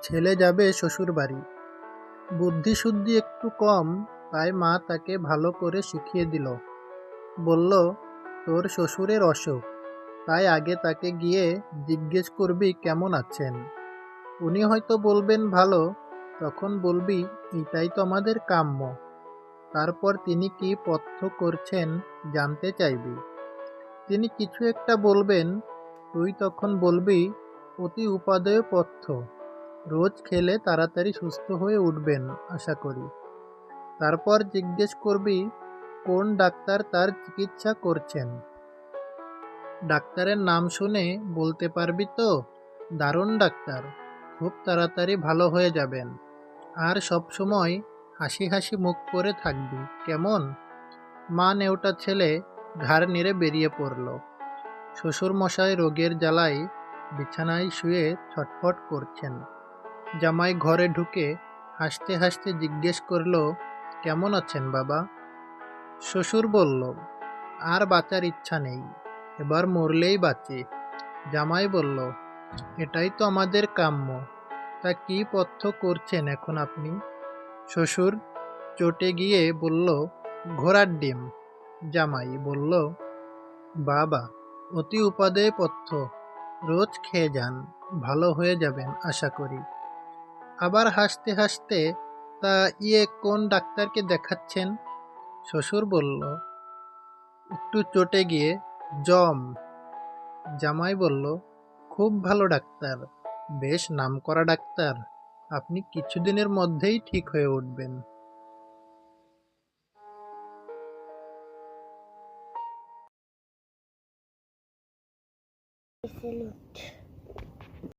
ছেলে যাবে শ্বশুরবাড়ি। বুদ্ধি-শুদ্ধি একটু কম, তাই মা তাকে ভালো করে শিখিয়ে দিল। বলল, তোর শ্বশুরের অসুখ, তাই আগে তাকে গিয়ে জিজ্ঞেস করবি কেমন আছেন। উনি হয়তো বলবেন ভালো, তখন বলবি এটাই তো আমাদের কাম্য। তারপর তিনি কি পথ্য করছেন জানতে চাইবি। তিনি কিছু একটা বলবেন, তুই তখন বলবি অতি উপাদেয় পথ্য, রোজ খেলে তাড়াতাড়ি সুস্থ হয়ে উঠবেন আশা করি। তারপর জিজ্ঞেস করবি কোন ডাক্তার তার চিকিৎসা করছেন। ডাক্তারের নাম শুনে বলতে পারবি তো, দারুণ ডাক্তার, খুব তাড়াতাড়ি ভালো হয়ে যাবেন। আর সব সময় হাসি হাসি মুখ করে থাকবি, কেমন? মা নেওটা ছেলে ঘাড় নেড়ে বেরিয়ে পড়ল। শ্বশুর মশাই রোগের জ্বালায় বিছানায় শুয়ে ছটফট করছেন। জামাই ঘরে ঢুকে হাসতে হাসতে জিজ্ঞেস করল, কেমন আছেন বাবা? শ্বশুর বলল, আর বাঁচার ইচ্ছা নেই, এবার মরলেই বাঁচি। জামাই বলল, এটাই তো আমাদের কাম্য। তা কি পথ্য করছেন এখন আপনি? শ্বশুর চটে গিয়ে বলল, ঘোড়ার ডিম। জামাই বলল, বাবা, অতি উপাদেয় পথ্য, রোজ খেয়ে যান, ভালো হয়ে যাবেন আশা করি। আবার হাসতে হাসতে, তা কোন ডাক্তারকে দেখাচ্ছেন? শ্বশুর বলল, একটু চটে গিয়ে, জম। জামাই বলল, খুব ভালো ডাক্তার, বেশ নামকরা ডাক্তার, আপনি কিছুদিনের মধ্যেই ঠিক হয়ে উঠবেন। স্যালুট।